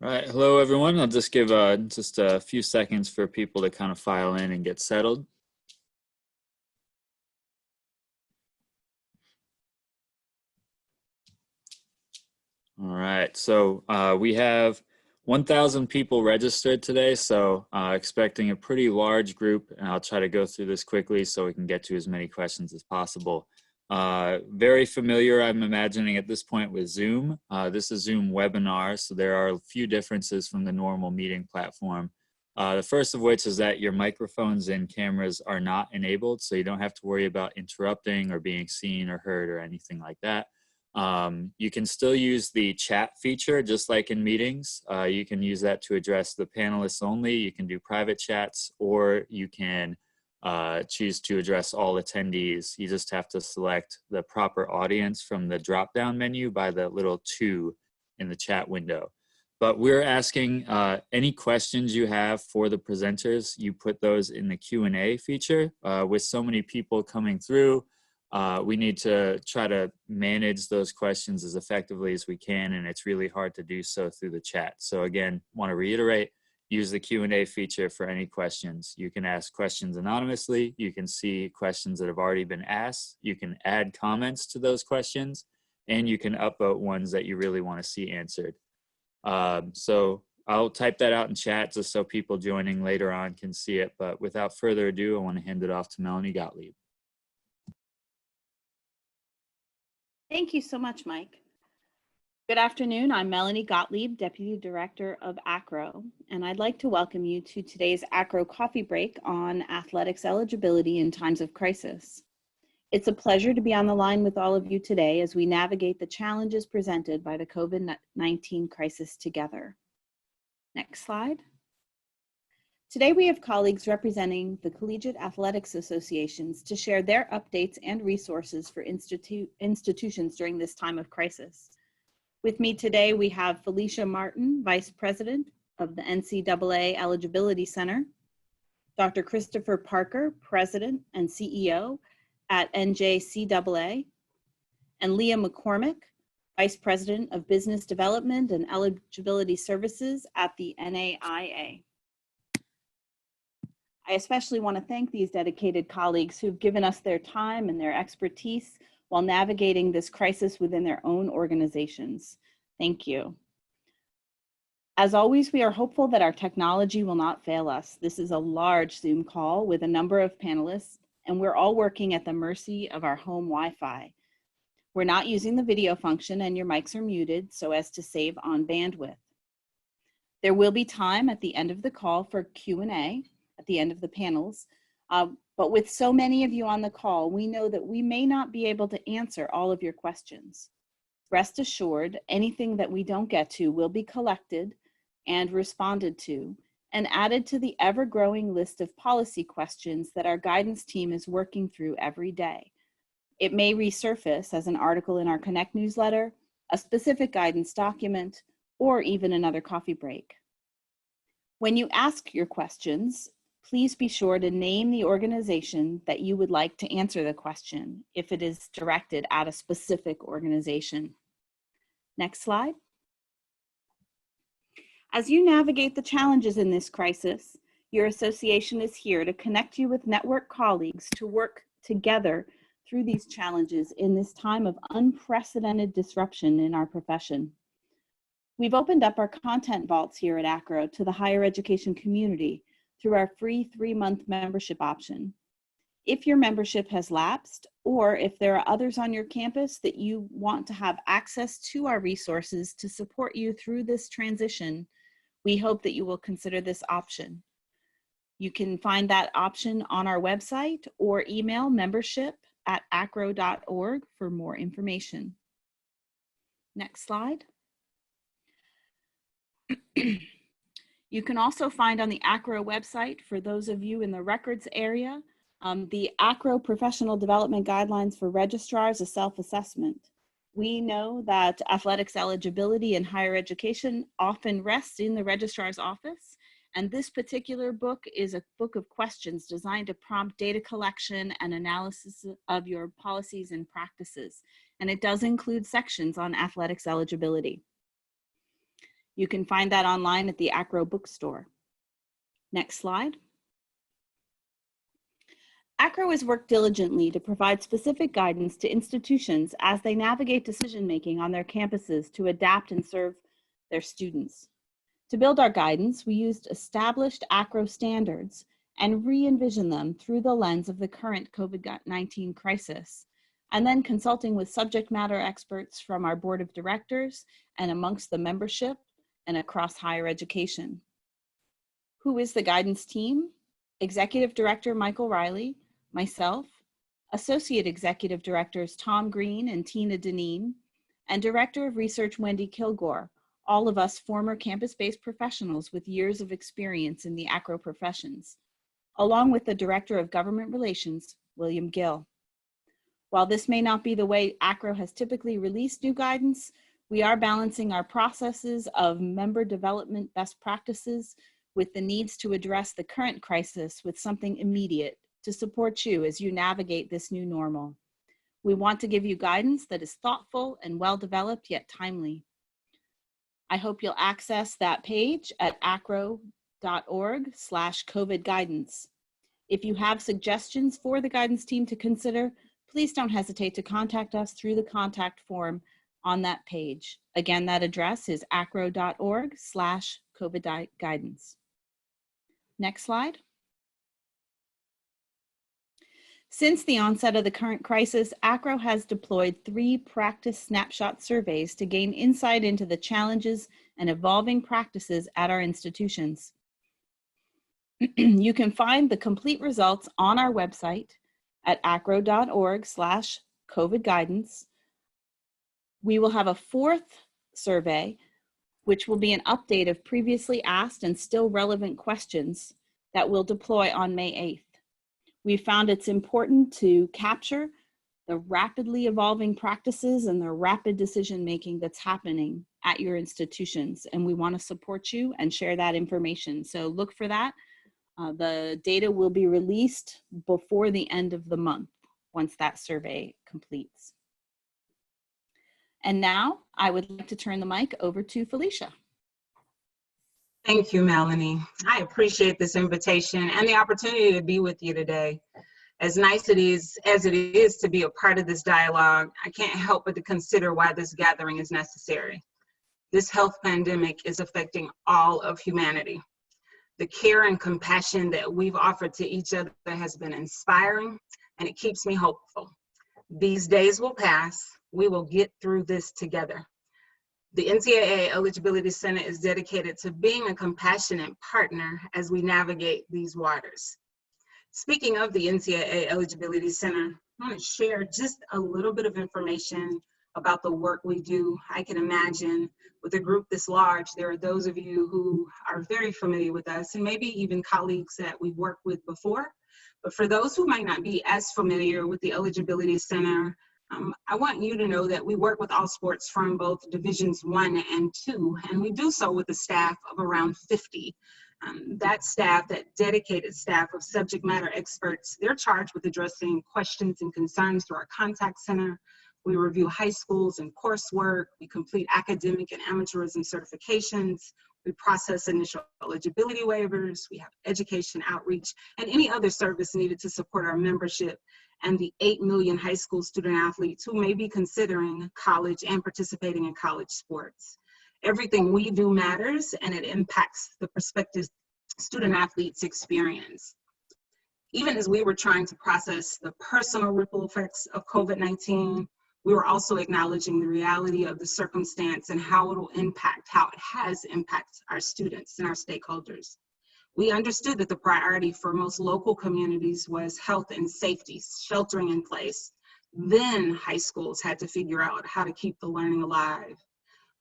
All right, hello everyone. I'll just give just a few seconds for people to kind of file in and get settled. All right, so we have 1,000 people registered today, so expecting a pretty large group, and I'll try to go through this quickly so we can get to as many questions as possible. Very familiar, I'm imagining at this point, with Zoom. This is Zoom webinar, so there are a few differences from the normal meeting platform. The first of which is that your microphones and cameras are not enabled, so you don't have to worry about interrupting or being seen or heard or anything like that. You can still use the chat feature just like in meetings. You can use that to address the panelists only. You can do private chats, or you can choose to address all attendees. You just have to select the proper audience from the drop-down menu by the little 2 in the chat window. But we're asking any questions you have for the presenters, you put those in the Q&A feature. With so many people coming through, we need to try to manage those questions as effectively as we can, and it's really hard to do so through the chat. So again, want to reiterate, use the Q&A feature for any questions. You can ask questions anonymously. You can see questions that have already been asked. You can add comments to those questions, and you can upvote ones that you really want to see answered. So I'll type that out in chat just so people joining later on can see it. But without further ado, I want to hand it off to Melanie Gottlieb. Thank you so much, Mike. Good afternoon. I'm Melanie Gottlieb, Deputy Director of ACRO, and I'd like to welcome you to today's ACRO coffee break on athletics eligibility in times of crisis. It's a pleasure to be on the line with all of you today as we navigate the challenges presented by the COVID-19 crisis together. Next slide. Today we have colleagues representing the Collegiate Athletics Associations to share their updates and resources for institutions during this time of crisis. With me today we have Felicia Martin, Vice President of the NCAA Eligibility Center, Dr. Christopher Parker, President and CEO at NJCAA, and Leah McCormick, Vice President of Business Development and Eligibility Services at the NAIA. I especially want to thank these dedicated colleagues who've given us their time and their expertise while navigating this crisis within their own organizations. Thank you. As always, we are hopeful that our technology will not fail us. This is a large Zoom call with a number of panelists, and we're all working at the mercy of our home Wi-Fi. We're not using the video function and your mics are muted so as to save on bandwidth. There will be time at the end of the call for Q&A at the end of the panels, but with so many of you on the call, we know that we may not be able to answer all of your questions. Rest assured, anything that we don't get to will be collected and responded to and added to the ever-growing list of policy questions that our guidance team is working through every day. It may resurface as an article in our Connect newsletter, a specific guidance document, or even another coffee break. When you ask your questions, please be sure to name the organization that you would like to answer the question if it is directed at a specific organization. Next slide. As you navigate the challenges in this crisis, your association is here to connect you with network colleagues to work together through these challenges in this time of unprecedented disruption in our profession. We've opened up our content vaults here at ACRO to the higher education community through our free 3-month membership option. If your membership has lapsed, or if there are others on your campus that you want to have access to our resources to support you through this transition, we hope that you will consider this option. You can find that option on our website or email membership@acro.org for more information. Next slide. You can also find on the ACRO website, for those of you in the records area, the ACRO Professional Development Guidelines for Registrars, a self-assessment. We know that athletics eligibility in higher education often rests in the registrar's office, and this particular book is a book of questions designed to prompt data collection and analysis of your policies and practices, and it does include sections on athletics eligibility. You can find that online at the Acro bookstore. Next slide. Acro has worked diligently to provide specific guidance to institutions as they navigate decision-making on their campuses to adapt and serve their students. To build our guidance, we used established Acro standards and re-envisioned them through the lens of the current COVID-19 crisis, and then consulting with subject matter experts from our board of directors and amongst the membership and across higher education. Who is the guidance team? Executive Director Michael Riley, myself, Associate Executive Directors Tom Green and Tina Deneen, and Director of Research Wendy Kilgore, all of us former campus-based professionals with years of experience in the Acro professions, along with the Director of Government Relations, William Gill. While this may not be the way Acro has typically released new guidance, we are balancing our processes of member development best practices with the needs to address the current crisis with something immediate to support you as you navigate this new normal. We want to give you guidance that is thoughtful and well-developed yet timely. I hope you'll access that page at acro.org/COVID guidance. If you have suggestions for the guidance team to consider, please don't hesitate to contact us through the contact form on that page. Again, that address is acro.org/COVID guidance. Next slide. Since the onset of the current crisis, Acro has deployed 3 practice snapshot surveys to gain insight into the challenges and evolving practices at our institutions. You can find the complete results on our website at acro.org/COVID guidance. We will have a 4th survey, which will be an update of previously asked and still relevant questions that we'll deploy on May 8th. We found it's important to capture the rapidly evolving practices and the rapid decision-making that's happening at your institutions, and we want to support you and share that information. So look for that. The data will be released before the end of the month once that survey completes. And now I would like to turn the mic over to Felicia. Thank you, Melanie. I appreciate this invitation and the opportunity to be with you today. As nice as it is to be a part of this dialogue, I can't help but to consider why this gathering is necessary. This health pandemic is affecting all of humanity. The care and compassion that we've offered to each other has been inspiring, and it keeps me hopeful. These days will pass. We will get through this together. The NCAA Eligibility Center is dedicated to being a compassionate partner as we navigate these waters. Speaking of the NCAA Eligibility Center, I want to share just a little bit of information about the work we do. I can imagine with a group this large, there are those of you who are very familiar with us and maybe even colleagues that we've worked with before. But for those who might not be as familiar with the Eligibility Center, I want you to know that we work with all sports from both Divisions 1 and 2, and we do so with a staff of around 50. That staff, that dedicated staff of subject matter experts, they're charged with addressing questions and concerns through our contact center. We review high schools and coursework. We complete academic and amateurism certifications. We process initial eligibility waivers. We have education outreach and any other service needed to support our membership and the 8 million high school student athletes who may be considering college and participating in college sports. Everything we do matters, and it impacts the prospective student athletes' experience. Even as we were trying to process the personal ripple effects of COVID-19, we were also acknowledging the reality of the circumstance and how it has impacted our students and our stakeholders. We understood that the priority for most local communities was health and safety, sheltering in place. Then high schools had to figure out how to keep the learning alive.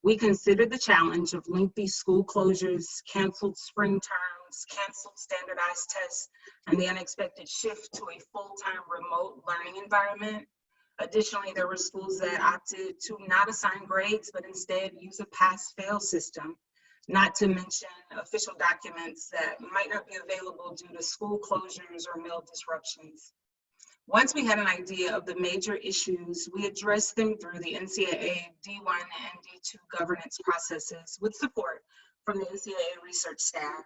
We considered the challenge of lengthy school closures, canceled spring terms, canceled standardized tests, and the unexpected shift to a full-time remote learning environment. Additionally, there were schools that opted to not assign grades, but instead use a pass-fail system, not to mention official documents that might not be available due to school closures or mail disruptions. Once we had an idea of the major issues, we addressed them through the NCAA D1 and D2 governance processes with support from the NCAA research staff.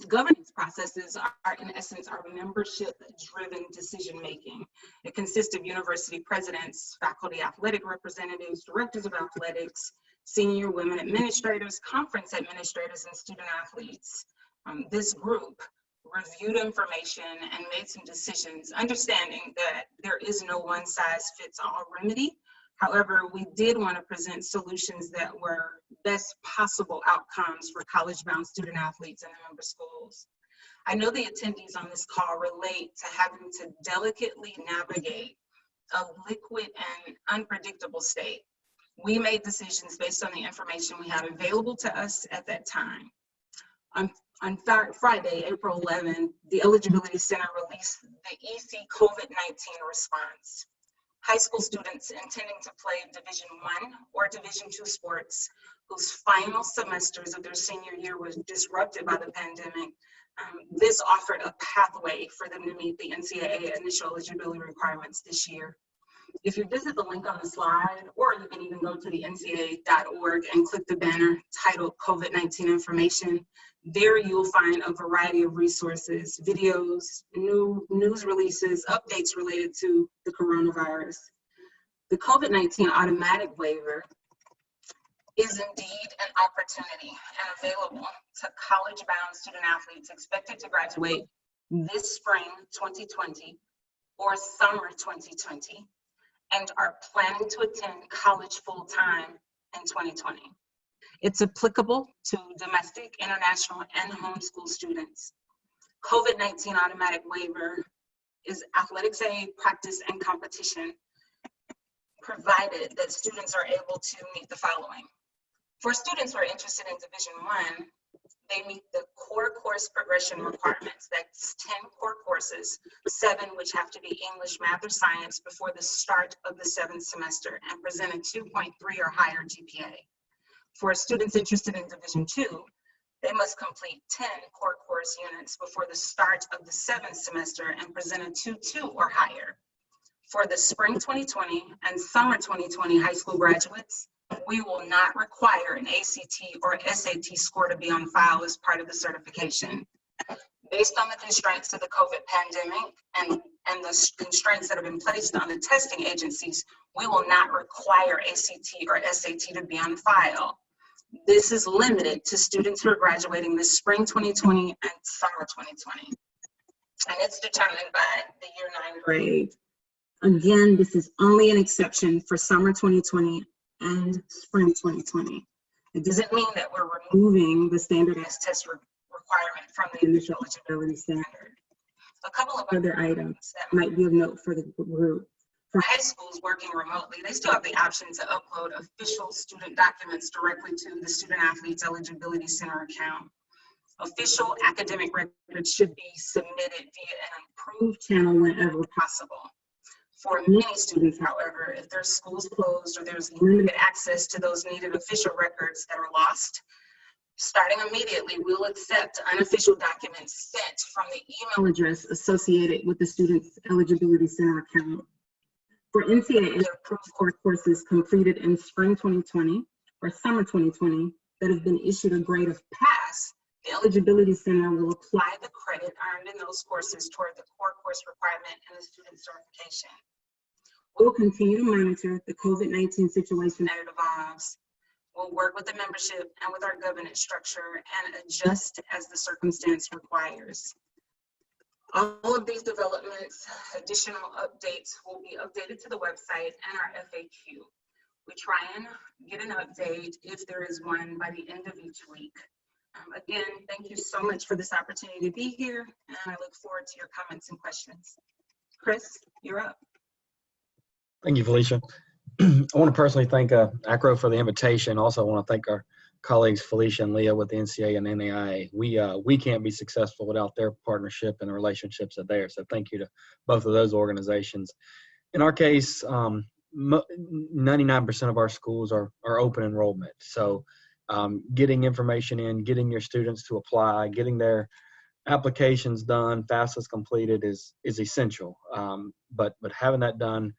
Governance processes are, in essence, our membership-driven decision-making. It consists of university presidents, faculty athletic representatives, directors of athletics, senior women administrators, conference administrators, and student athletes. This group reviewed information and made some decisions, understanding that there is no one-size-fits-all remedy. However, we did want to present solutions that were best possible outcomes for college-bound student athletes in the member schools. I know the attendees on this call relate to having to delicately navigate a liquid and unpredictable state. We made decisions based on the information we had available to us at that time. On Friday, April 11, the Eligibility Center released the EC COVID-19 response. High school students intending to play Division I or Division II sports whose final semesters of their senior year was disrupted by the pandemic, this offered a pathway for them to meet the NCAA initial eligibility requirements this year. If you visit the link on the slide, or you can even go to the ncaa.org and click the banner titled COVID-19 information, there you'll find a variety of resources, videos, news releases, updates related to the coronavirus. The COVID-19 automatic waiver is indeed an opportunity and available to college-bound student athletes expected to graduate this spring 2020 or summer 2020 and are planning to attend college full-time in 2020. It's applicable to domestic, international, and homeschool students. COVID-19 automatic waiver is athletics aid, practice, and competition, provided that students are able to meet the following. For students who are interested in Division I, they meet the core course progression requirements. That's 10 core courses, 7 which have to be English, math, or science before the start of the 7th semester and present a 2.3 or higher GPA. For students interested in Division II, they must complete 10 core course units before the start of the 7th semester and present a 2.2 or higher. For the spring 2020 and summer 2020 high school graduates, we will not require an ACT or SAT score to be on file as part of the certification. Based on the constraints of the COVID pandemic and the constraints that have been placed on the testing agencies, we will not require ACT or SAT to be on file. This is limited to students who are graduating this spring 2020 and summer 2020. And it's determined by the year 9 grade. Again, this is only an exception for summer 2020 and spring 2020. It doesn't mean that we're removing the standardized test requirement from the initial eligibility standard. A couple of other items that might be of note for the group. For high schools working remotely, they still have the option to upload official student documents directly to the Student Athletes Eligibility Center account. Official academic records should be submitted via an approved channel whenever possible. For many students, however, if their school's closed or there's limited access to those needed official records that are lost, starting immediately, we'll accept unofficial documents sent from the email address associated with the Student's Eligibility Center account. For NCAA approved core courses completed in spring 2020 or summer 2020 that have been issued a grade of pass, the Eligibility Center will apply the credit earned in those courses toward the core course requirement and the student certification. We'll continue to monitor the COVID-19 situation as it evolves. We'll work with the membership and with our governance structure and adjust as the circumstance requires. All of these developments, additional updates will be updated to the website and our FAQ. We try and get an update if there is one by the end of each week. Again, thank you so much for this opportunity to be here, and I look forward to your comments and questions. Chris, you're up. Thank you, Felicia. I want to personally thank ACRO for the invitation. Also, I want to thank our colleagues, Felicia and Leah with the NCAA and NAIA. We can't be successful without their partnership and the relationships that they are. So thank you to both of those organizations. In our case, 99% of our schools are open enrollment. So getting information in, getting your students to apply, getting their applications done, FAFSAs completed is essential. But having that done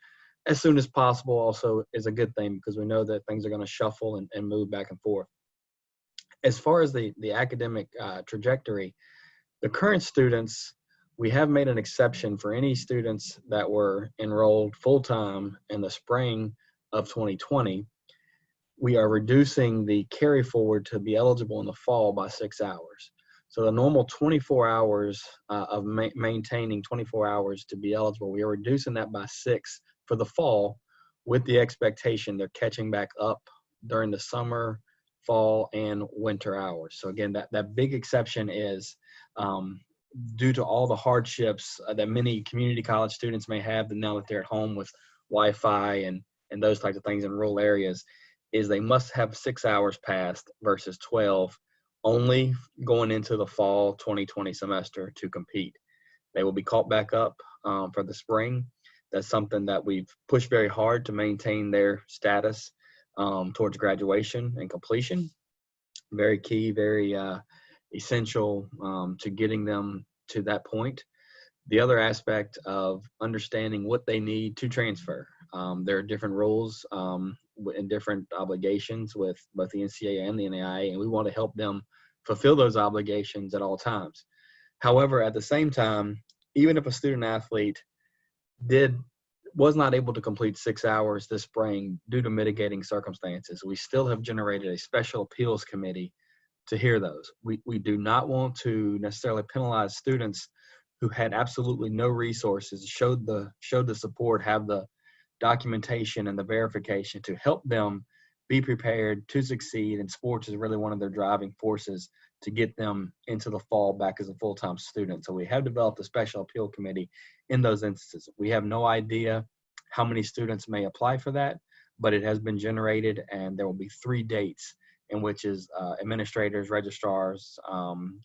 as soon as possible also is a good thing, because we know that things are going to shuffle and move back and forth. As far as the academic trajectory, the current students, we have made an exception for any students that were enrolled full-time in the spring of 2020. We are reducing the carry forward to be eligible in the fall by 6 hours. So the normal 24 hours of maintaining 24 hours to be eligible, we are reducing that by 6 for the fall, with the expectation they're catching back up during the summer, fall, and winter hours. So again, that big exception is due to all the hardships that many community college students may have now that they're at home with Wi-Fi and those types of things in rural areas, is they must have 6 hours passed versus 12 only going into the fall 2020 semester to compete. They will be caught back up for the spring. That's something that we've pushed very hard to maintain their status towards graduation and completion. Very key, very essential to getting them to that point. The other aspect of understanding what they need to transfer. There are different rules and different obligations with both the NCAA and the NAIA, and we want to help them fulfill those obligations at all times. However, at the same time, even if a student athlete was not able to complete 6 hours this spring due to mitigating circumstances, we still have generated a special appeals committee to hear those. We do not want to necessarily penalize students who had absolutely no resources, showed the support, have the documentation and the verification to help them be prepared to succeed. And sports is really one of their driving forces to get them into the fall back as a full-time student. So we have developed a special appeal committee in those instances. We have no idea how many students may apply for that, but it has been generated, and there will be 3 dates in which administrators, registrars,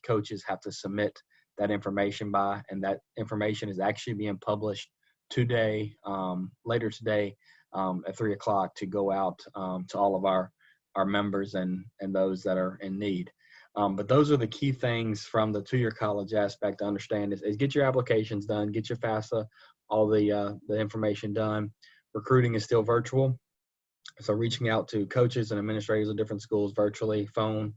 coaches have to submit that information by, and that information is actually being published today, later today at 3 o'clock, to go out to all of our members and those that are in need. But those are the key things from the two-year college aspect to understand is get your applications done, get your FAFSA, all the information done. Recruiting is still virtual. So reaching out to coaches and administrators of different schools virtually, phone,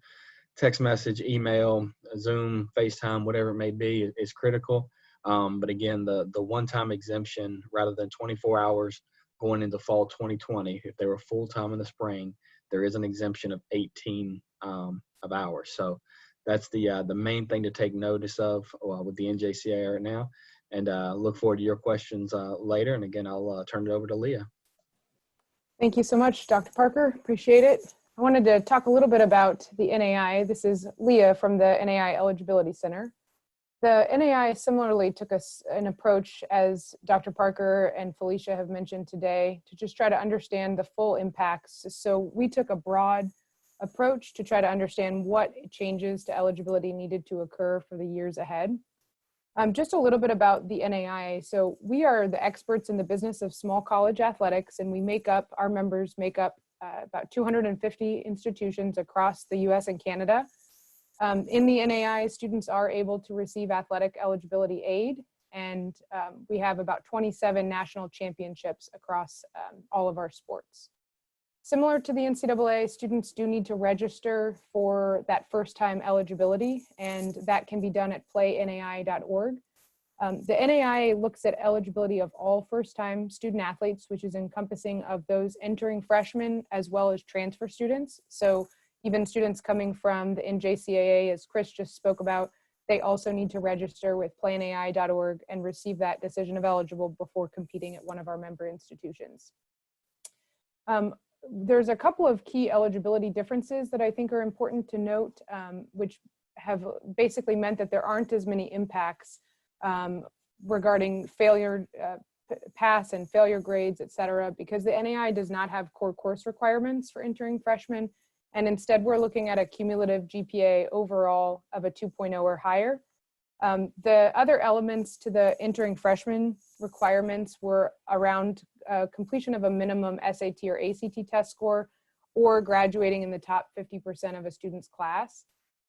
text message, email, Zoom, FaceTime, whatever it may be, is critical. But again, the one-time exemption, rather than 24 hours going into fall 2020, if they were full-time in the spring, there is an exemption of 18 of hours. So that's the main thing to take notice of with the NJCAA right now. And look forward to your questions later. And again, I'll turn it over to Leah. Thank you so much, Dr. Parker. Appreciate it. I wanted to talk a little bit about the NAI. This is Leah from the NAI Eligibility Center. The NAI similarly took an approach, as Dr. Parker and Felicia have mentioned today, to just try to understand the full impacts. So we took a broad approach to try to understand what changes to eligibility needed to occur for the years ahead. Just a little bit about the NAI. So we are the experts in the business of small college athletics, and our members make up about 250 institutions across the US and Canada. In the NAI, students are able to receive athletic eligibility aid, and we have about 27 national championships across all of our sports. Similar to the NCAA, students do need to register for that first-time eligibility, and that can be done at playnai.org. The NAI looks at eligibility of all first-time student athletes, which is encompassing of those entering freshmen as well as transfer students. So even students coming from the NJCAA, as Chris just spoke about, they also need to register with playnai.org and receive that decision of eligible before competing at one of our member institutions. There's a couple of key eligibility differences that I think are important to note, which have basically meant that there aren't as many impacts regarding failure, pass and failure grades, et cetera, because the NAI does not have core course requirements for entering freshmen. And instead, we're looking at a cumulative GPA overall of a 2.0 or higher. The other elements to the entering freshman requirements were around completion of a minimum SAT or ACT test score, or graduating in the top 50% of a student's class.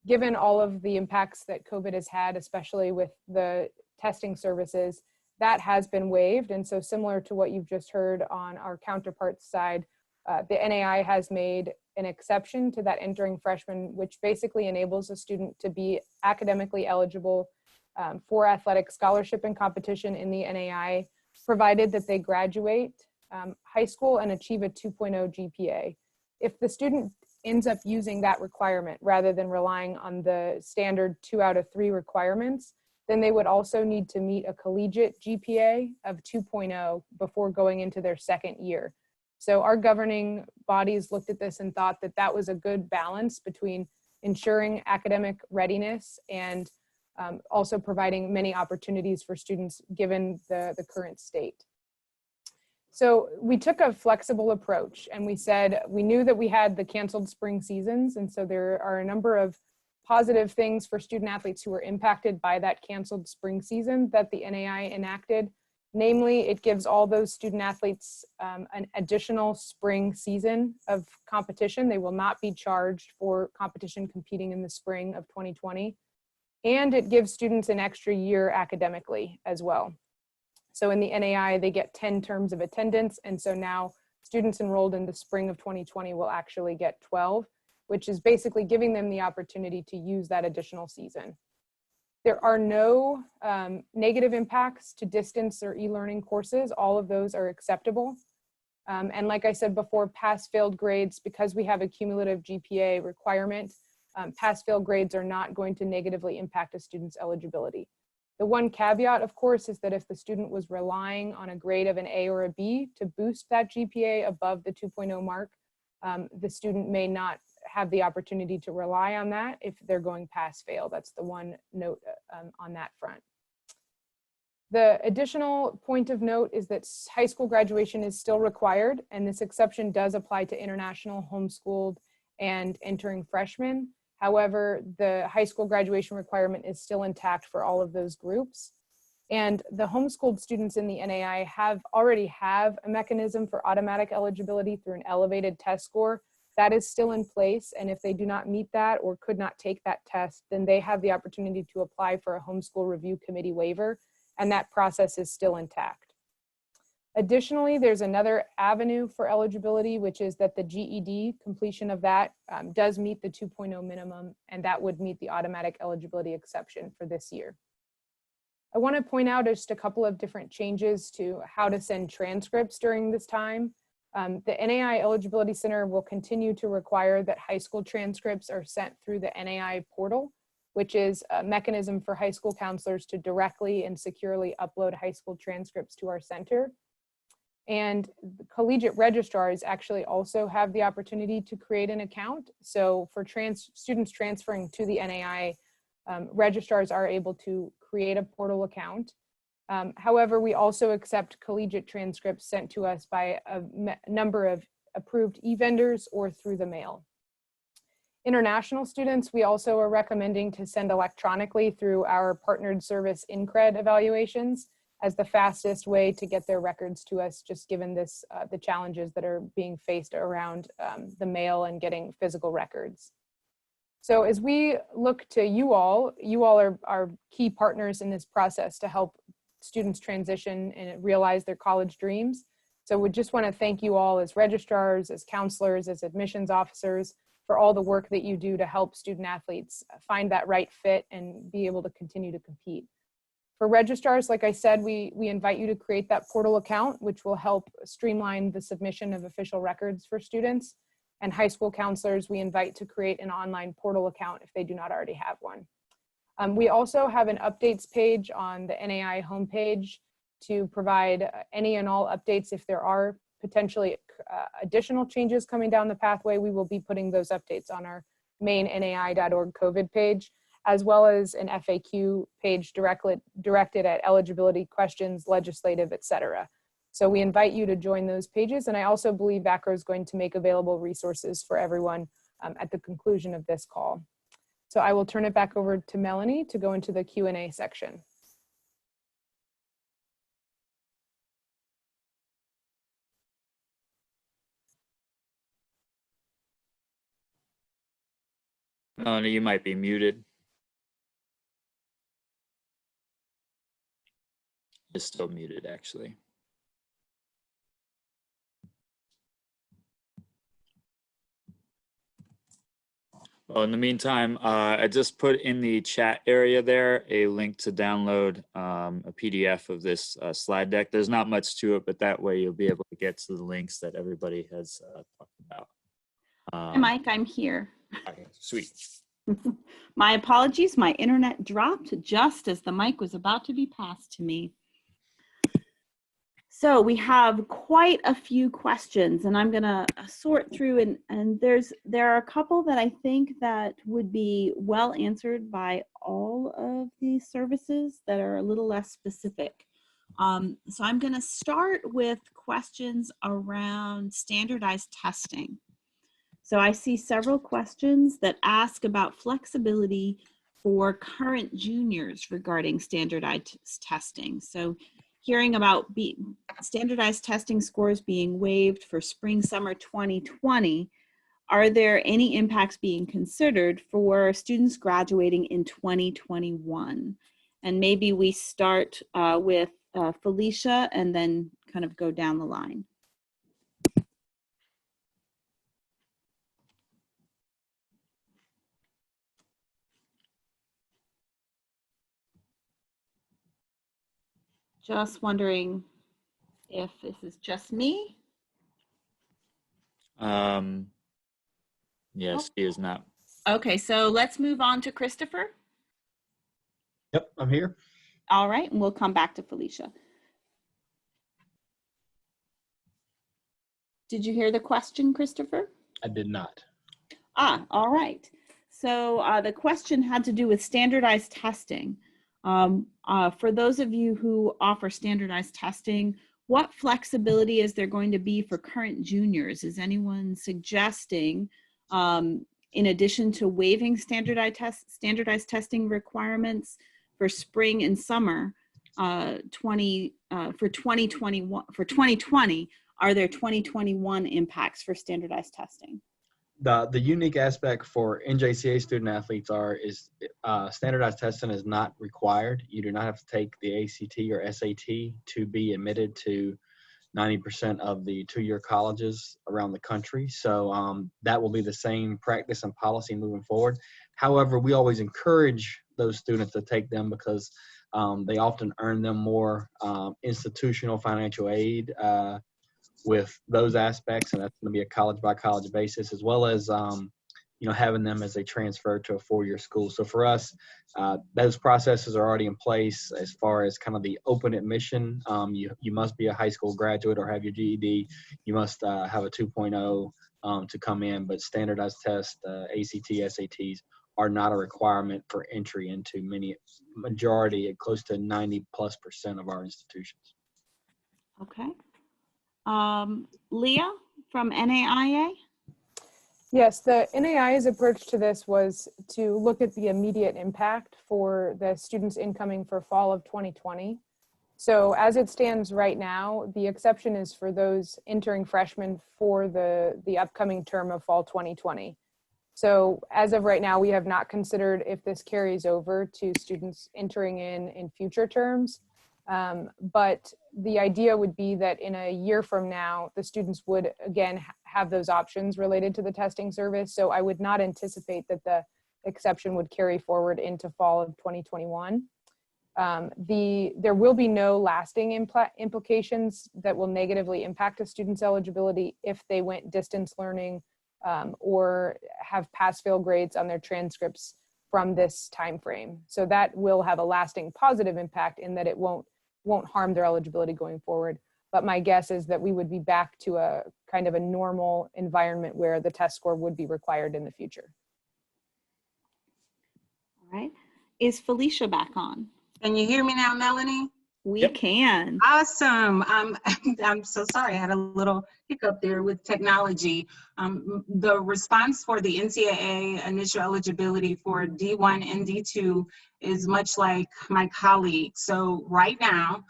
Given all of the impacts that COVID has had, especially with the testing services, that has been waived. And so similar to what you've just heard on our counterparts side, the NAI has made an exception to that entering freshman, which basically enables a student to be academically eligible for athletic scholarship and competition in the NAI, provided that they graduate high school and achieve a 2.0 GPA. If the student ends up using that requirement rather than relying on the standard 2 out of 3 requirements, then they would also need to meet a collegiate GPA of 2.0 before going into their second year. So our governing bodies looked at this and thought that that was a good balance between ensuring academic readiness and also providing many opportunities for students given the current state. So we took a flexible approach and we said, we knew that we had the canceled spring seasons. And so there are a number of positive things for student athletes who were impacted by that canceled spring season that the NAI enacted. Namely, it gives all those student athletes an additional spring season of competition. They will not be charged for competition competing in the spring of 2020. And it gives students an extra year academically as well. So in the NAI, they get 10 terms of attendance. And so now students enrolled in the spring of 2020 will actually get 12, which is basically giving them the opportunity to use that additional season. There are no negative impacts to distance or e-learning courses. All of those are acceptable. And like I said before, pass-failed grades, because we have a cumulative GPA requirement, pass-fail grades are not going to negatively impact a student's eligibility. The one caveat, of course, is that if the student was relying on a grade of an A or a B to boost that GPA above the 2.0 mark, the student may not have the opportunity to rely on that if they're going pass-fail. That's the one note on that front. The additional point of note is that high school graduation is still required, and this exception does apply to international, homeschooled, and entering freshmen. However, the high school graduation requirement is still intact for all of those groups. And the homeschooled students in the NAI already have a mechanism for automatic eligibility through an elevated test score. That is still in place, and if they do not meet that or could not take that test, then they have the opportunity to apply for a homeschool review committee waiver, and that process is still intact. Additionally, there's another avenue for eligibility, which is that the GED completion of that does meet the 2.0 minimum, and that would meet the automatic eligibility exception for this year. I want to point out just a couple of different changes to how to send transcripts during this time. The NAI Eligibility Center will continue to require that high school transcripts are sent through the NAI portal, which is a mechanism for high school counselors to directly and securely upload high school transcripts to our center. And collegiate registrars actually also have the opportunity to create an account. So for students transferring to the NAI, registrars are able to create a portal account. However, we also accept collegiate transcripts sent to us by a number of approved e-vendors or through the mail. International students, we also are recommending to send electronically through our partnered service INCRED evaluations as the fastest way to get their records to us, just given this, the challenges that are being faced around the mail and getting physical records. So as we look to you all are key partners in this process to help students transition and realize their college dreams. So we just want to thank you all as registrars, as counselors, as admissions officers for all the work that you do to help student athletes find that right fit and be able to continue to compete. For registrars, like I said, we invite you to create that portal account, which will help streamline the submission of official records for students. And high school counselors, we invite to create an online portal account if they do not already have one. We also have an updates page on the NAI homepage to provide any and all updates. If there are potentially additional changes coming down the pathway, we will be putting those updates on our main NAI.org COVID page, as well as an FAQ page directed at eligibility questions, legislative, etc. So we invite you to join those pages. And I also believe VACRO is going to make available resources for everyone at the conclusion of this call. So I will turn it back over to Melanie to go into the Q&A section. Melanie, you might be muted. You're still muted, actually. Well, in the meantime, I just put in the chat area there a link to download a PDF of this slide deck. There's not much to it, but that way you'll be able to get to the links that everybody has talked about. Hi, Mike, I'm here. Okay, sweet. My apologies, my internet dropped just as the mic was about to be passed to me. So we have quite a few questions, and I'm gonna sort through, and there are a couple that I think that would be well answered by all of these services that are a little less specific. So I'm gonna start with questions around standardized testing. So I see several questions that ask about flexibility for current juniors regarding standardized testing. So hearing about standardized testing scores being waived for spring, summer 2020, are there any impacts being considered for students graduating in 2021? And maybe we start with Felicia and then kind of go down the line. Just wondering if this is just me. Yes, he is not. Okay, so let's move on to Christopher. Yep, I'm here. All right, and we'll come back to Felicia. Did you hear the question, Christopher? I did not. All right. So the question had to do with standardized testing. For those of you who offer standardized testing, what flexibility is there going to be for current juniors? Is anyone suggesting, in addition to waiving standardized testing requirements for spring and summer for 2020, are there 2021 impacts for standardized testing? The unique aspect for NJCA student athletes is standardized testing is not required. You do not have to take the ACT or SAT to be admitted to 90% of the two-year colleges around the country. So that will be the same practice and policy moving forward. However, we always encourage those students to take them because they often earn them more institutional financial aid with those aspects, and that's going to be a college by college basis, as well as having them as they transfer to a four-year school. So for us, those processes are already in place as far as kind of the open admission. You must be a high school graduate or have your GED. You must have a 2.0 to come in, but standardized tests, ACT, SATs are not a requirement for entry into majority, close to 90+% of our institutions. Okay. Leah from NAIA? Yes, the NAIA's approach to this was to look at the immediate impact for the students incoming for fall of 2020. So as it stands right now, the exception is for those entering freshmen for the upcoming term of fall 2020. So as of right now, we have not considered if this carries over to students entering in future terms. But the idea would be that in a year from now, the students would again have those options related to the testing service. So I would not anticipate that the exception would carry forward into fall of 2021. There will be no lasting implications that will negatively impact a student's eligibility if they went distance learning or have pass-fail grades on their transcripts from this time frame. So that will have a lasting positive impact in that it won't harm their eligibility going forward. But my guess is that we would be back to a kind of a normal environment where the test score would be required in the future. All right. Is Felicia back on? Can you hear me now, Melanie? We Yep. can. Awesome. I'm so sorry. I had a little hiccup there with technology. The response for the NCAA initial eligibility for D1 and D2 is much like my colleague. So right now,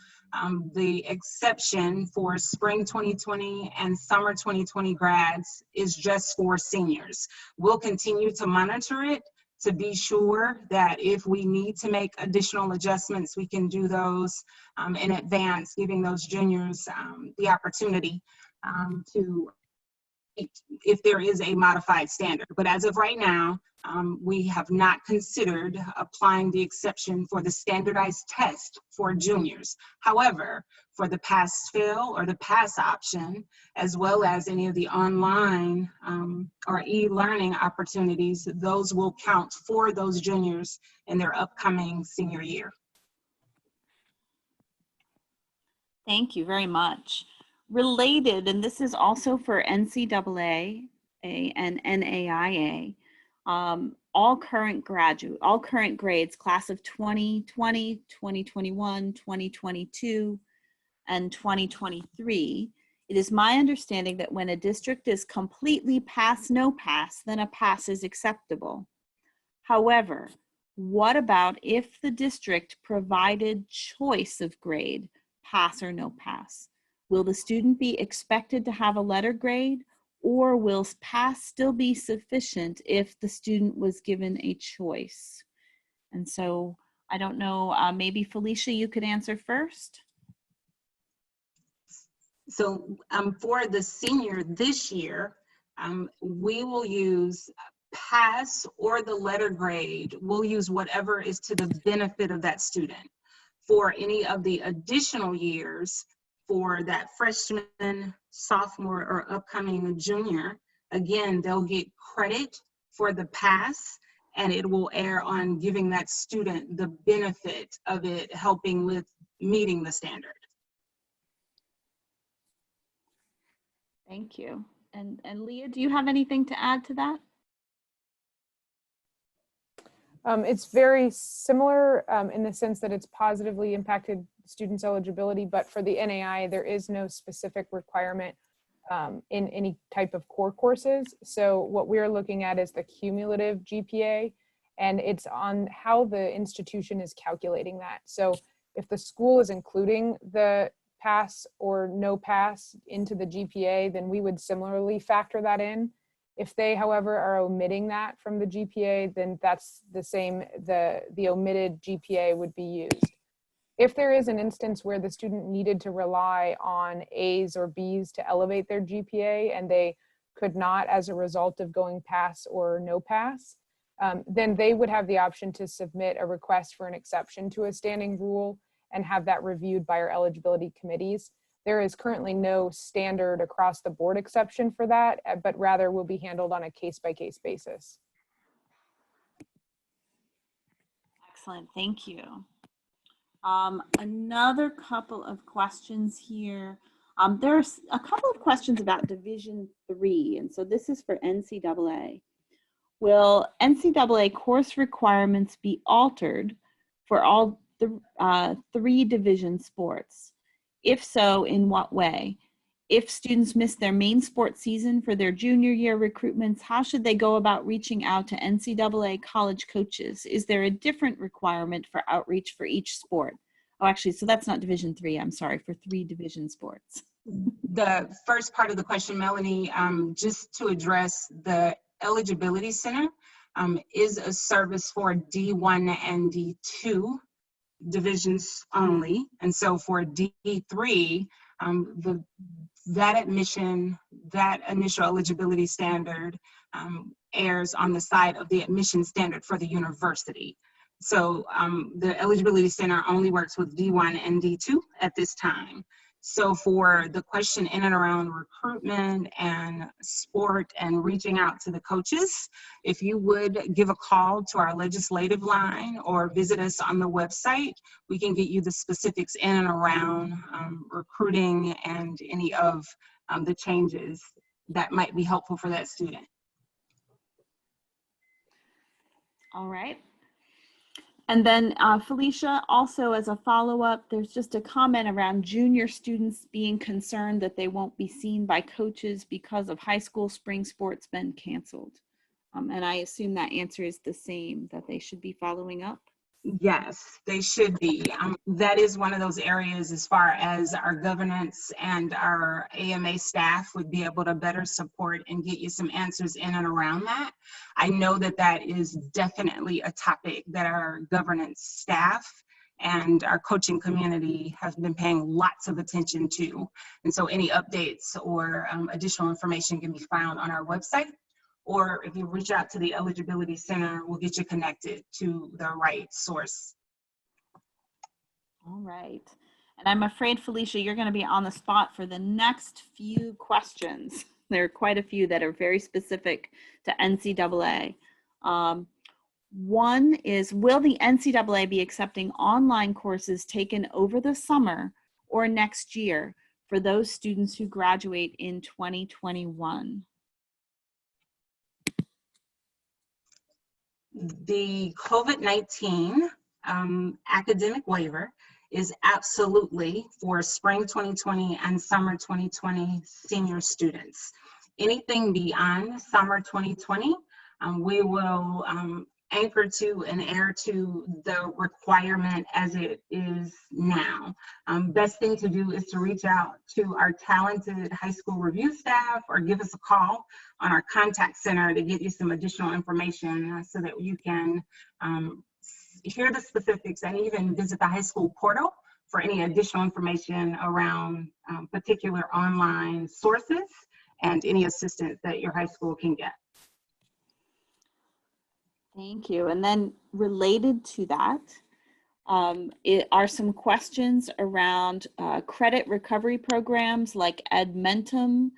the exception for spring 2020 and summer 2020 grads is just for seniors. We'll continue to monitor it to be sure that if we need to make additional adjustments, we can do those in advance, giving those juniors the opportunity to if there is a modified standard. But as of right now, we have not considered applying the exception for the standardized test for juniors. However, for the pass-fail or the pass option, as well as any of the online or e-learning opportunities, those will count for those juniors in their upcoming senior year. Thank you very much. Related, and this is also for NCAA and NAIA, all current grades, class of 2020, 2021, 2022, and 2023. It is my understanding that when a district is completely pass, no pass, then a pass is acceptable. However, what about if the district provided choice of grade, pass or no pass? Will the student be expected to have a letter grade, or will pass still be sufficient if the student was given a choice? And so I don't know, maybe Felicia, you could answer first. So for the senior this year, we will use pass or the letter grade. We'll use whatever is to the benefit of that student. For any of the additional years, for that freshman, sophomore, or upcoming junior, again, they'll get credit for the pass, and it will err on giving that student the benefit of it helping with meeting the standard. Thank you. And Leah, do you have anything to add to that? It's very similar in the sense that it's positively impacted students' eligibility, but for the NAI, there is no specific requirement in any type of core courses. So what we're looking at is the cumulative GPA, and it's on how the institution is calculating that. So if the school is including the pass or no pass into the GPA, then we would similarly factor that in. If they, however, are omitting that from the GPA, then that's the same, the omitted GPA would be used. If there is an instance where the student needed to rely on A's or B's to elevate their GPA and they could not as a result of going pass or no pass, then they would have the option to submit a request for an exception to a standing rule and have that reviewed by our eligibility committees. There is currently no standard across the board exception for that, but rather will be handled on a case-by-case basis. Excellent, thank you. Another couple of questions here. There's a couple of questions about Division III, and so this is for NCAA. Will NCAA course requirements be altered for all the 3 division sports? If so, in what way? If students miss their main sports season for their junior year recruitments, how should they go about reaching out to NCAA college coaches? Is there a different requirement for outreach for each sport? Oh, actually, so that's not Division III, I'm sorry, for 3 division sports. The first part of the question, Melanie, just to address the Eligibility Center is a service for D1 and D2 divisions only. And so for D3, that admission, that initial eligibility standard airs on the side of the admission standard for the university. So the Eligibility Center only works with D1 and D2 at this time. So for the question in and around recruitment and sport and reaching out to the coaches, if you would give a call to our legislative line or visit us on the website, we can get you the specifics in and around recruiting and any of the changes that might be helpful for that student. All right. And then Felicia, also as a follow-up, there's just a comment around junior students being concerned that they won't be seen by coaches because of high school spring sports been canceled. And I assume that answer is the same, that they should be following up? Yes, they should be. That is one of those areas as far as our governance and our AMA staff would be able to better support and get you some answers in and around that. I know that that is definitely a topic that our governance staff and our coaching community have been paying lots of attention to. And so any updates or additional information can be found on our website, or if you reach out to the Eligibility Center, we'll get you connected to the right source. All right. And I'm afraid, Felicia, you're going to be on the spot for the next few questions. There are quite a few that are very specific to NCAA. One is, will the NCAA be accepting online courses taken over the summer or next year for those students who graduate in 2021? The COVID-19 academic waiver is absolutely for spring 2020 and summer 2020 senior students. Anything beyond summer 2020, we will anchor to and adhere to the requirement as it is now. Best thing to do is to reach out to our talented high school review staff or give us a call on our contact center to get you some additional information so that you can hear the specifics and even visit the high school portal for any additional information around particular online sources and any assistance that your high school can get. Thank you. And then related to that, are some questions around credit recovery programs like Edmentum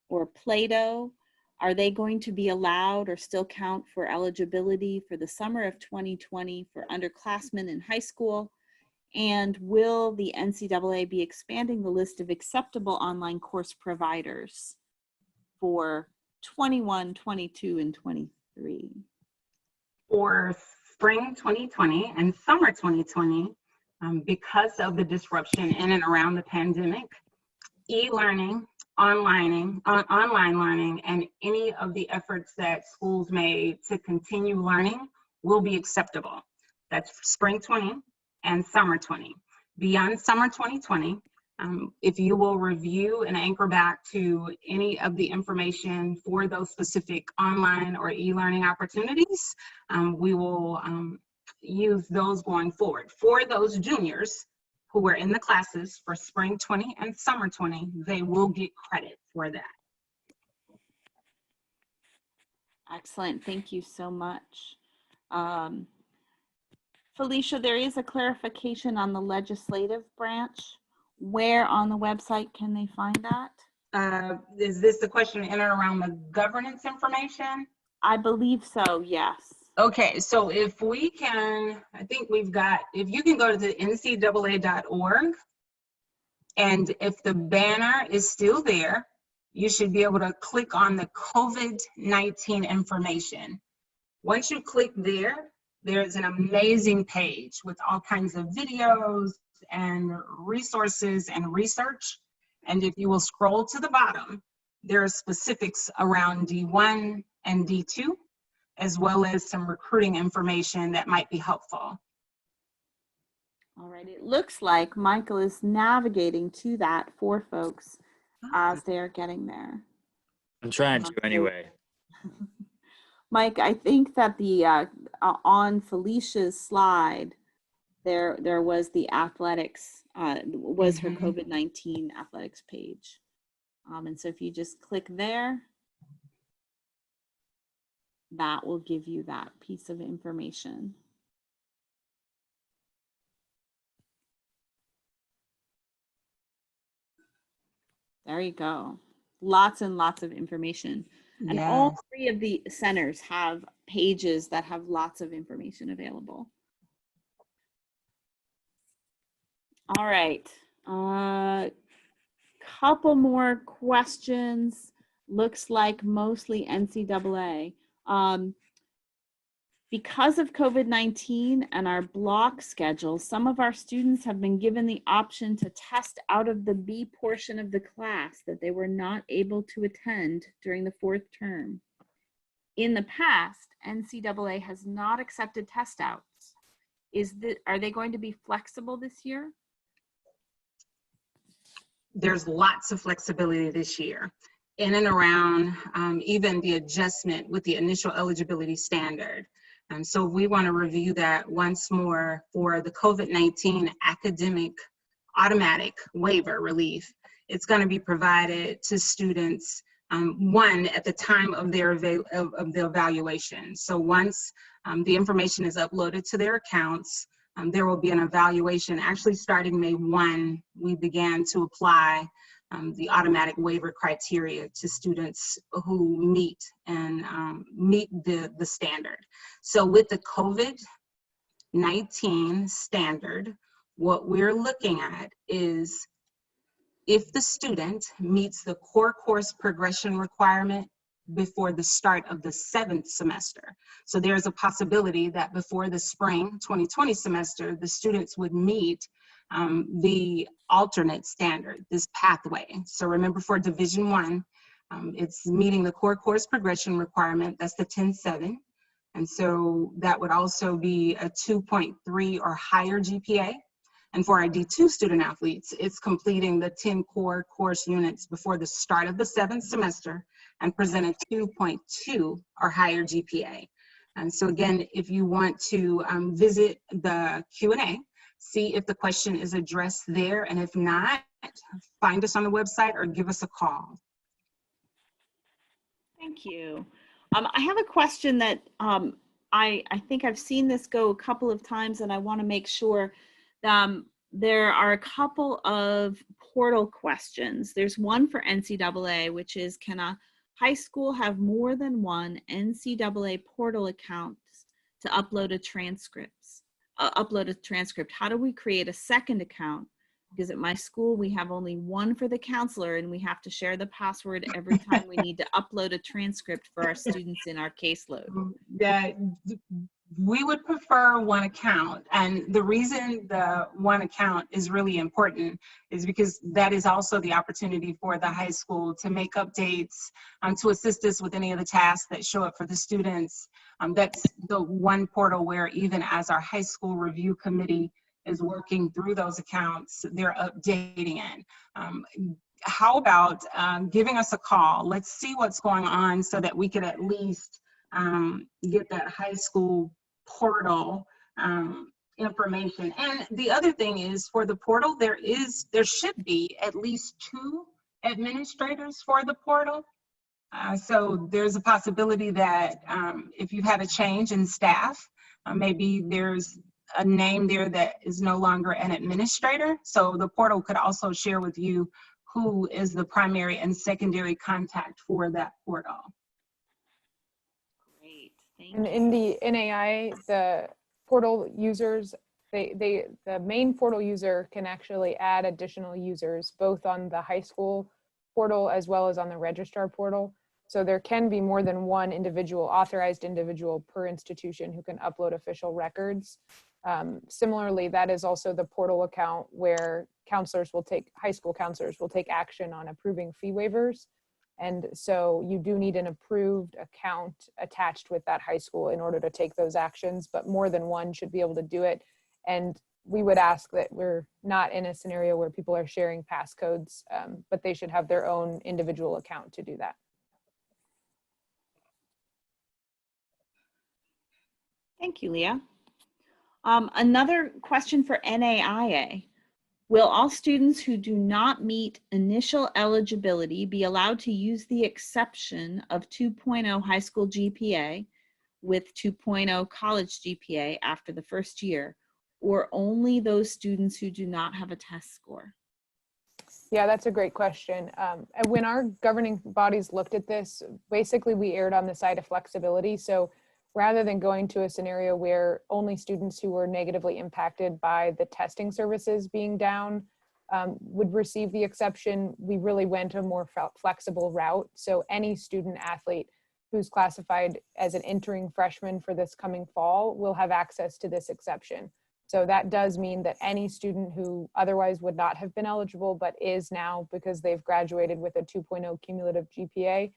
or Plato. Are they going to be allowed or still count for eligibility for the summer of 2020 for underclassmen in high school? And will the NCAA be expanding the list of acceptable online course providers for 21, 22, and 23? For spring 2020 and summer 2020, because of the disruption in and around the pandemic, e-learning, online learning, and any of the efforts that schools made to continue learning will be acceptable. That's spring 20 and summer 20. Beyond summer 2020, if you will review and anchor back to any of the information for those specific online or e-learning opportunities, we will use those going forward. For those juniors who were in the classes for spring 20 and summer 20, they will get credit for that. Excellent. Thank you so much. Felicia, there is a clarification on the legislative branch. Where on the website can they find that? Is this the question in and around the governance information? I believe so, yes. Okay, so if we can, I think we've got, if you can go to the ncaa.org, and if the banner is still there, you should be able to click on the COVID-19 information. Once you click there, there's an amazing page with all kinds of videos and resources and research. And if you will scroll to the bottom, there are specifics around D1 and D2, as well as some recruiting information that might be helpful. All right, it looks like Michael is navigating to that for folks as they're getting there. I'm trying to anyway. Mike, I think that the on Felicia's slide, there was the athletics, was her COVID-19 athletics page. And so if you just click there, that will give you that piece of information. There you go. Lots and lots of information. And Yes. all three of the centers have pages that have lots of information available. All right. Couple more questions. Looks like mostly NCAA. Because of COVID-19 and our block schedule, some of our students have been given the option to test out of the B portion of the class that they were not able to attend during the fourth term. In the past, NCAA has not accepted test outs. Are they going to be flexible this year? There's lots of flexibility this year in and around even the adjustment with the initial eligibility standard. And so we want to review that once more for the COVID-19 academic automatic waiver relief. It's going to be provided to students, one, at the time of their of the evaluation. So once the information is uploaded to their accounts, there will be an evaluation. Actually, starting May 1, we began to apply the automatic waiver criteria to students who meet the standard. So with the COVID-19 standard, what we're looking at is if the student meets the core course progression requirement before the start of the 7th semester. So there's a possibility that before the spring 2020 semester, the students would meet the alternate standard, this pathway. So remember, for Division I, it's meeting the core course progression requirement, that's the 10-7. And so that would also be a 2.3 or higher GPA. And for our D2 student athletes, it's completing the 10 core course units before the start of the 7th semester and present a 2.2 or higher GPA. And so again, if you want to visit the Q&A, see if the question is addressed there, and if not, find us on the website or give us a call. Thank you. I have a question that I think I've seen this go a couple of times, and I want to make sure. There are a couple of portal questions. There's one for NCAA, which is, can a high school have more than one NCAA portal account to upload a transcript? How do we create a second account? Because at my school, we have only one for the counselor, and we have to share the password every time we need to upload a transcript for our students in our caseload. Yeah, we would prefer one account. And the reason the one account is really important is because that is also the opportunity for the high school to make updates, to assist us with any of the tasks that show up for the students. That's the one portal where, even as our high school review committee is working through those accounts, they're updating it. How about giving us a call? Let's see what's going on so that we can at least get that high school portal information. And the other thing is, for the portal, there should be at least 2 administrators for the portal. So there's a possibility that if you've had a change in staff, maybe there's a name there that is no longer an administrator. So the portal could also share with you who is the primary and secondary contact for that portal. Great, thank And you. in the NAI, the portal users, the main portal user can actually add additional users, both on the high school portal as well as on the registrar portal. So there can be more than one authorized individual per institution who can upload official records. Similarly, that is also the portal account where high school counselors will take action on approving fee waivers. And so you do need an approved account attached with that high school in order to take those actions, but more than one should be able to do it. And we would ask that we're not in a scenario where people are sharing passcodes, but they should have their own individual account to do that. Thank you, Leah. Another question for NAIA. Will all students who do not meet initial eligibility be allowed to use the exception of 2.0 high school GPA with 2.0 college GPA after the first year, or only those students who do not have a test score? Yeah, that's a great question. When our governing bodies looked at this, basically we erred on the side of flexibility. So rather than going to a scenario where only students who were negatively impacted by the testing services being down would receive the exception, we really went a more flexible route. So any student athlete who's classified as an entering freshman for this coming fall will have access to this exception. So that does mean that any student who otherwise would not have been eligible, but is now because they've graduated with a 2.0 cumulative GPA,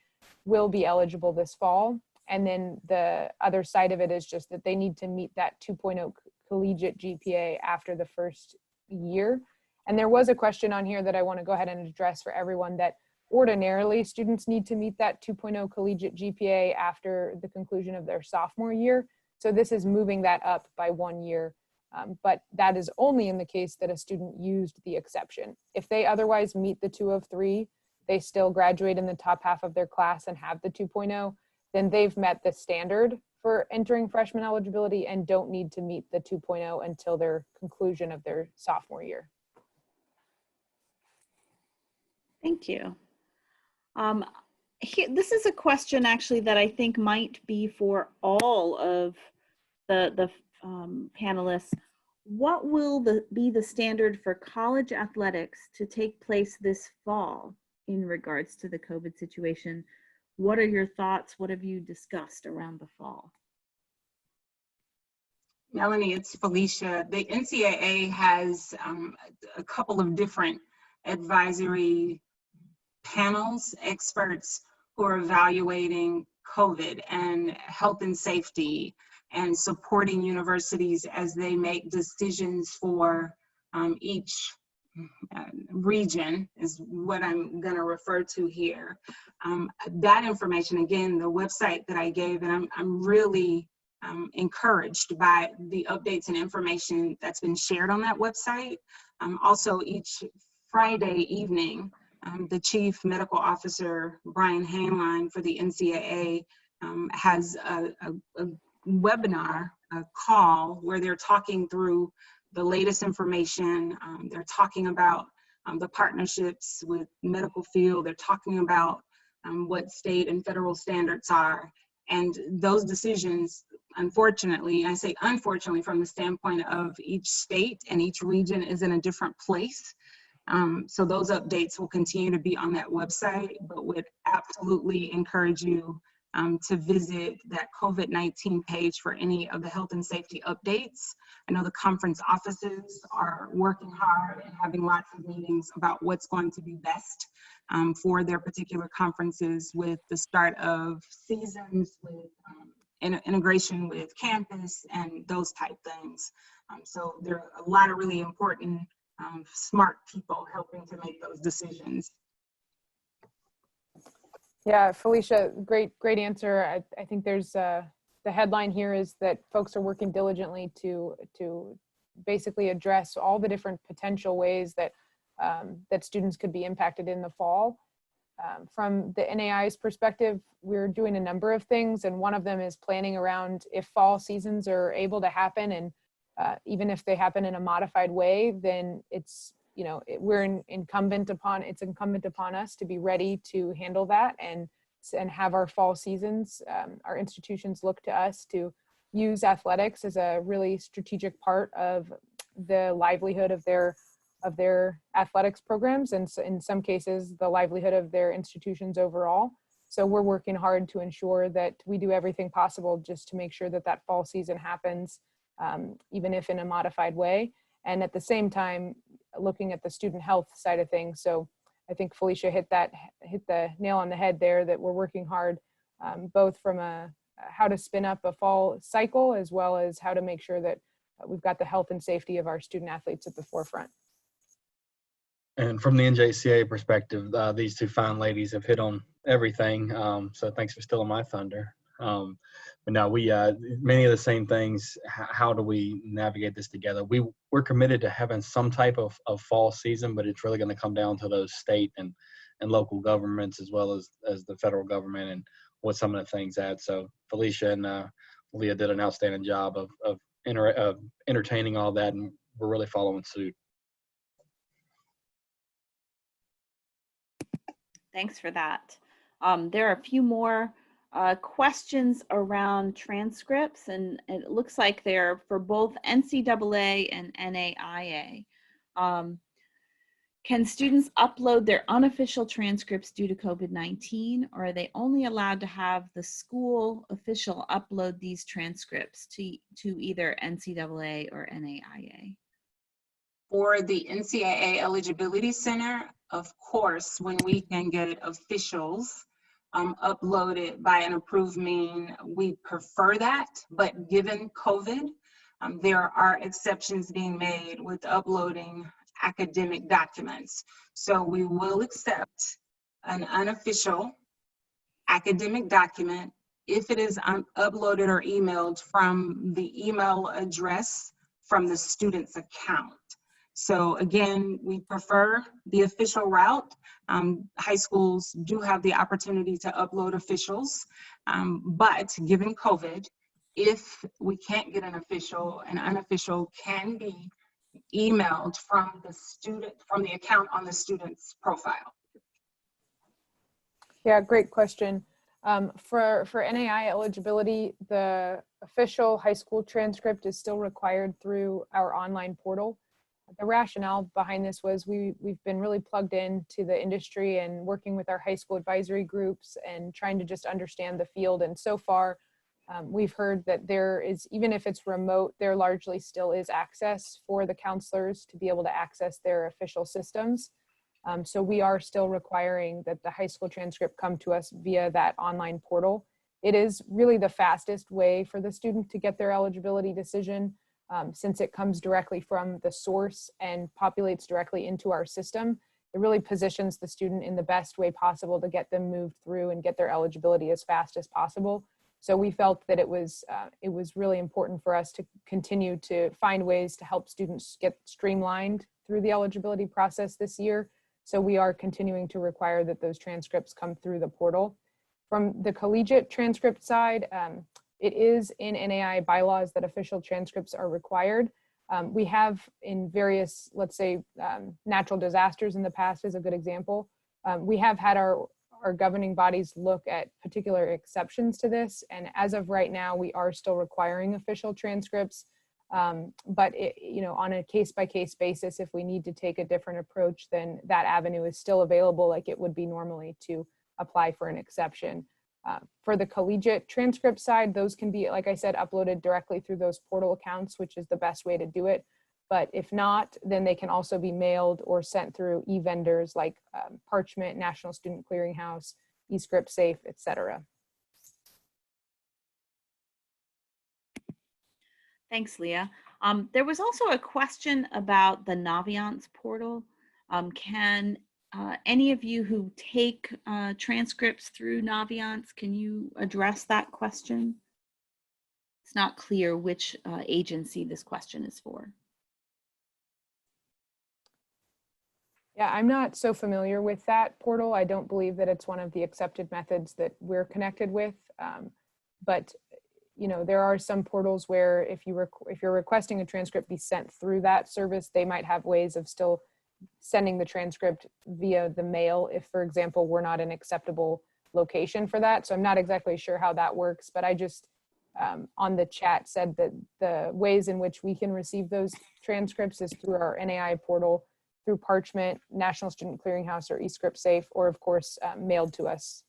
will be eligible this fall. And then the other side of it is just that they need to meet that 2.0 collegiate GPA after the first year. And there was a question on here that I want to go ahead and address for everyone, that ordinarily students need to meet that 2.0 collegiate GPA after the conclusion of their sophomore year. So this is moving that up by 1 year. But that is only in the case that a student used the exception. If they otherwise meet the 2 of 3, they still graduate in the top half of their class and have the 2.0, then they've met the standard for entering freshman eligibility and don't need to meet the 2.0 until their conclusion of their sophomore year. Thank you. This is a question actually that I think might be for all of the panelists. What will be the standard for college athletics to take place this fall in regards to the COVID situation? What are your thoughts? What have you discussed around the fall? Melanie, it's Felicia. The NCAA has a couple of different advisory panels, experts who are evaluating COVID and health and safety and supporting universities as they make decisions for each region is what I'm going to refer to here. That information, again, the website that I gave, and I'm really encouraged by the updates and information that's been shared on that website. Also, each Friday evening, the Chief Medical Officer, Brian Hainline for the NCAA, has a webinar, a call where they're talking through the latest information. They're talking about the partnerships with medical field. They're talking about what state and federal standards are. And those decisions, unfortunately, I say unfortunately from the standpoint of each state and each region is in a different place. So those updates will continue to be on that website, but would absolutely encourage you to visit that COVID-19 page for any of the health and safety updates. I know the conference offices are working hard and having lots of meetings about what's going to be best for their particular conferences with the start of seasons, with integration with campus and those type things. So there are a lot of really important smart people helping to make those decisions. Yeah, Felicia, great answer. I think there's the headline here is that folks are working diligently to basically address all the different potential ways that that students could be impacted in the fall. From the NAI's perspective, we're doing a number of things, and one of them is planning around if fall seasons are able to happen, and even if they happen in a modified way, then it's, you know, it's incumbent upon us to be ready to handle that and have our fall seasons. Our institutions look to us to use athletics as a really strategic part of the livelihood of their athletics programs, and in some cases the livelihood of their institutions overall. So we're working hard to ensure that we do everything possible just to make sure that that fall season happens, even if in a modified way. And at the same time, looking at the student health side of things. So I think Felicia hit the nail on the head there, that we're working hard, both from how to spin up a fall cycle, as well as how to make sure that we've got the health and safety of our student athletes at the forefront. And from the NJCA perspective, these two fine ladies have hit on everything. So thanks for stealing my thunder. But no, we many of the same things. How do we navigate this together? We're committed to having some type of fall season, but it's really going to come down to those state and local governments, as well as the federal government, and what some of the things add. So Felicia and Leah did an outstanding job of entertaining all that, and we're really following suit. Thanks for that. There are a few more questions around transcripts, and it looks like they're for both NCAA and NAIA. Can students upload their unofficial transcripts due to COVID-19, or are they only allowed to have the school official upload these transcripts to either NCAA or NAIA? For the NCAA Eligibility Center, of course, when we can get officials uploaded by an approved mean, we prefer that. But given COVID, there are exceptions being made with uploading academic documents. So we will accept an unofficial academic document if it is uploaded or emailed from the email address from the student's account. So again, we prefer the official route. High schools do have the opportunity to upload officials, but given COVID, if we can't get an official, an unofficial can be emailed from the student, from the account on the student's profile. Yeah, great question. For NAI eligibility, the official high school transcript is still required through our online portal. The rationale behind this was we've been really plugged into the industry and working with our high school advisory groups and trying to just understand the field. And so far, we've heard that there is, even if it's remote, there largely still is access for the counselors to be able to access their official systems. So we are still requiring that the high school transcript come to us via that online portal. It is really the fastest way for the student to get their eligibility decision, since it comes directly from the source and populates directly into our system. It really positions the student in the best way possible to get them moved through and get their eligibility as fast as possible. So we felt that it was really important for us to continue to find ways to help students get streamlined through the eligibility process this year. So we are continuing to require that those transcripts come through the portal. From the collegiate transcript side, it is in NAI bylaws that official transcripts are required. We have in various, let's say, natural disasters in the past is a good example. We have had our governing bodies look at particular exceptions to this. And as of right now, we are still requiring official transcripts. But on a case-by-case basis, if we need to take a different approach, then that avenue is still available like it would be normally to apply for an exception. For the collegiate transcript side, those can be, like I said, uploaded directly through those portal accounts, which is the best way to do it. But if not, then they can also be mailed or sent through e-vendors like Parchment, National Student Clearinghouse, eScriptSafe, etc. Thanks, Leah. There was also a question about the Naviance portal. Can any of you who take transcripts through Naviance, can you address that question? It's not clear which agency this question is for. Yeah, I'm not so familiar with that portal. I don't believe that it's one of the accepted methods that we're connected with. But there are some portals where if you're requesting a transcript be sent through that service, they might have ways of still sending the transcript via the mail if, for example, we're not an acceptable location for that. So I'm not exactly sure how that works, but I just on the chat said that the ways in which we can receive those transcripts is through our NAI portal, through Parchment, National Student Clearinghouse, or eScriptSafe, or of course mailed to us.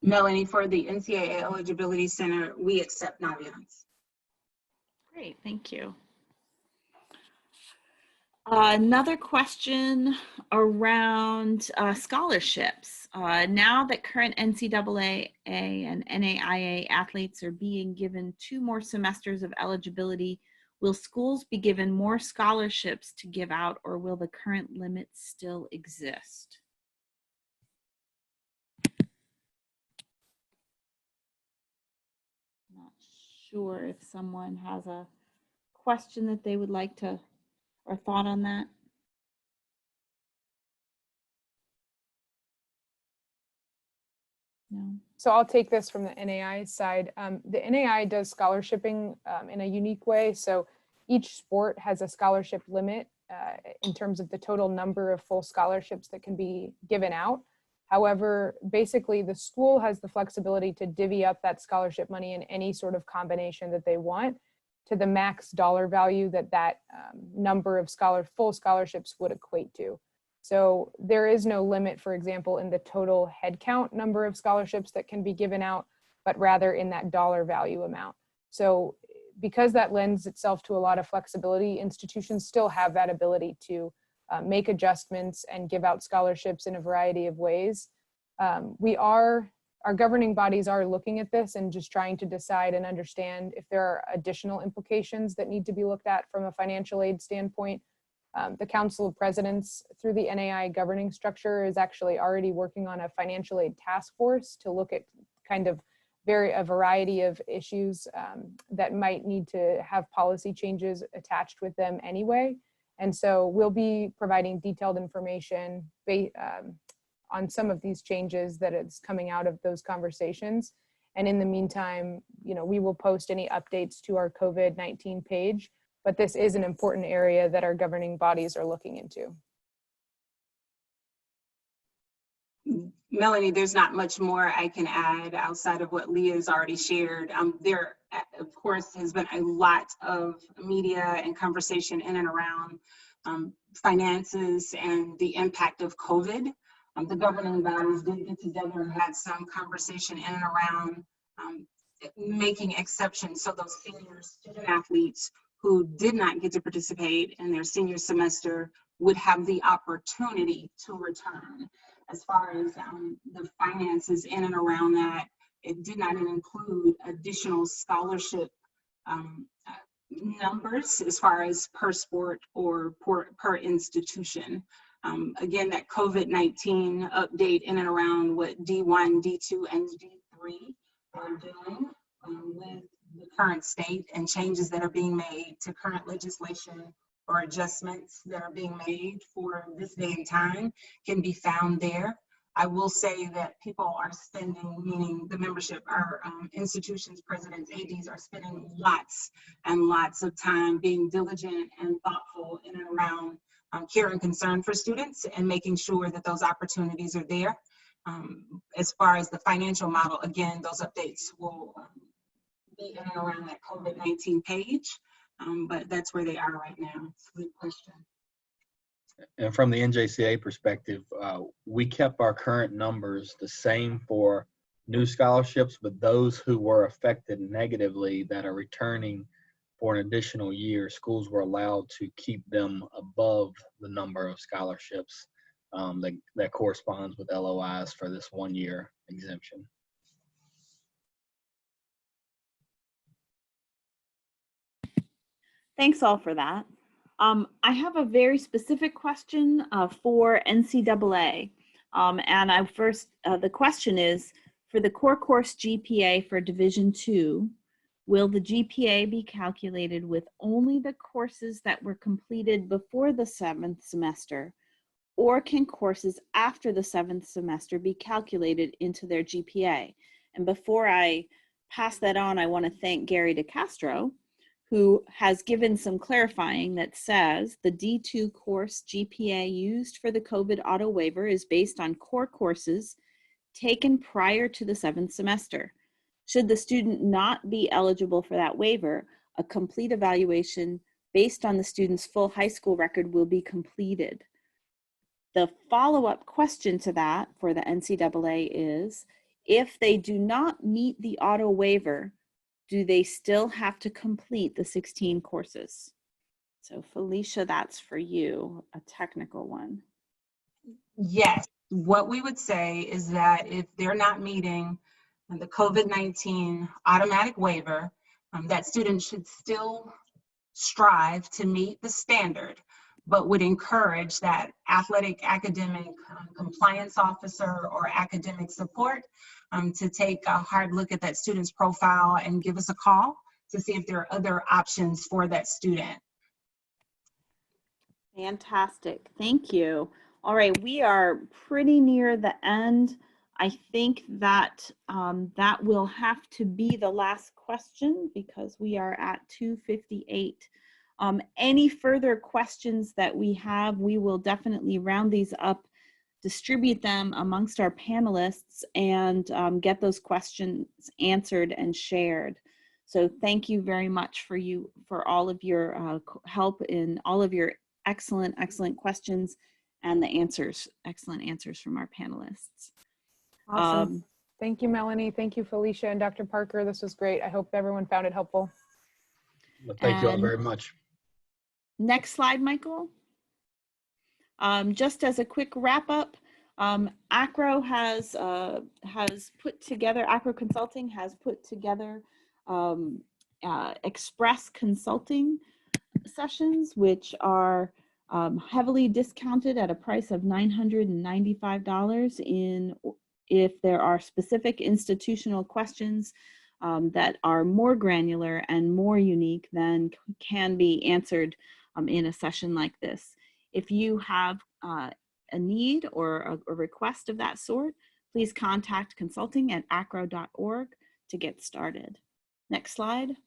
Melanie, for the NCAA Eligibility Center, we accept Naviance. Great, thank you. Another question around scholarships. Now that current NCAA and NAIA athletes are being given 2 more semesters of eligibility, will schools be given more scholarships to give out, or will the current limits still exist? Not sure if someone has a question that they would like to, or thought on that. No. So I'll take this from the NAI side. The NAI does scholarshiping in a unique way. So each sport has a scholarship limit in terms of the total number of full scholarships that can be given out. However, basically the school has the flexibility to divvy up that scholarship money in any sort of combination that they want to the max dollar value that number of full scholarships would equate to. So there is no limit, for example, in the total headcount number of scholarships that can be given out, but rather in that dollar value amount. So because that lends itself to a lot of flexibility, institutions still have that ability to make adjustments and give out scholarships in a variety of ways. Our governing bodies are looking at this and just trying to decide and understand if there are additional implications that need to be looked at from a financial aid standpoint. The Council of Presidents through the NAI governing structure is actually already working on a financial aid task force to look at kind of a variety of issues that might need to have policy changes attached with them anyway. And so we'll be providing detailed information on some of these changes that is coming out of those conversations. And in the meantime, we will post any updates to our COVID-19 page, but this is an important area that our governing bodies are looking into. Melanie, there's not much more I can add outside of what Leah has already shared. There, of course, has been a lot of media and conversation in and around finances and the impact of COVID. The governing bodies did get together and had some conversation in and around making exceptions so those senior student athletes who did not get to participate in their senior semester would have the opportunity to return. As far as the finances in and around that, it did not include additional scholarship numbers as far as per sport or per institution. Again, that COVID-19 update in and around what D1, D2, and D3 are doing with the current state and changes that are being made to current legislation or adjustments that are being made for this day and time can be found there. I will say that people are spending, meaning the membership, our institutions, presidents, ADs are spending lots and lots of time being diligent and thoughtful in and around care and concern for students and making sure that those opportunities are there. As far as the financial model, again, those updates will be in and around that COVID-19 page, but that's where they are right now. It's a good question. And from the NJCA perspective, we kept our current numbers the same for new scholarships, but those who were affected negatively that are returning for an additional year, schools were allowed to keep them above the number of scholarships that corresponds with LOIs for this 1 year exemption. Thanks all for that. I have a very specific question for NCAA. And the question is, for the core course GPA for Division II, will the GPA be calculated with only the courses that were completed before the 7th semester, or can courses after the 7th semester be calculated into their GPA? And before I pass that on, I want to thank Gary DeCastro, who has given some clarifying that says the D2 course GPA used for the COVID auto waiver is based on core courses taken prior to the 7th semester. Should the student not be eligible for that waiver, a complete evaluation based on the student's full high school record will be completed. The follow-up question to that for the NCAA is, if they do not meet the auto waiver, do they still have to complete the 16 courses? So Felicia, that's for you, a technical one. Yes, what we would say is that if they're not meeting the COVID-19 automatic waiver, that student should still strive to meet the standard, but would encourage that athletic academic compliance officer or academic support to take a hard look at that student's profile and give us a call to see if there are other options for that student. Fantastic, thank you. All right, we are pretty near the end. I think that that will have to be the last question because we are at 2:58. Any further questions that we have, we will definitely round these up, distribute them amongst our panelists, and get those questions answered and shared. So thank you very much for all of your help in all of your excellent questions and the answers, excellent answers from our panelists. Awesome. Thank you, Melanie. Thank you, Felicia and Dr. Parker. This was great. I hope everyone found it helpful. Well, thank you all very much. Next slide, Michael. Just as a quick wrap up, ACRO has put together, ACRO Consulting has put together express consulting sessions, which are heavily discounted at a price of $995 in if there are specific institutional questions that are more granular and more unique, then can be answered in a session like this. If you have a need or a request of that sort, please contact consulting@acro.org to get started. Next slide.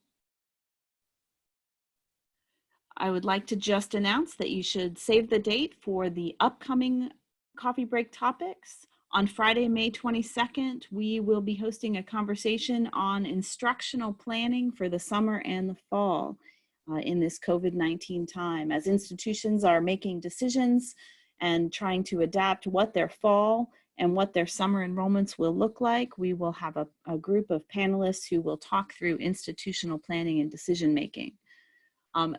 I would like to just announce that you should save the date for the upcoming coffee break topics. On Friday, May 22nd, we will be hosting a conversation on instructional planning for the summer and the fall in this COVID-19 time. As institutions are making decisions and trying to adapt what their fall and what their summer enrollments will look like, we will have a group of panelists who will talk through institutional planning and decision making.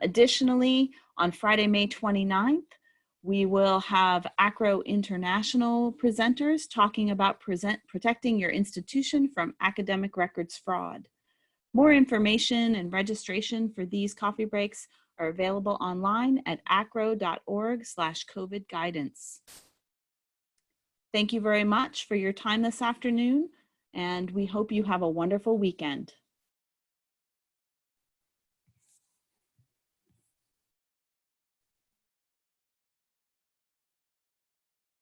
Additionally, on Friday, May 29th, we will have ACRO International presenters talking about protecting your institution from academic records fraud. More information and registration for these coffee breaks are available online at acro.org/COVID guidance. Thank you very much for your time this afternoon, and we hope you have a wonderful weekend.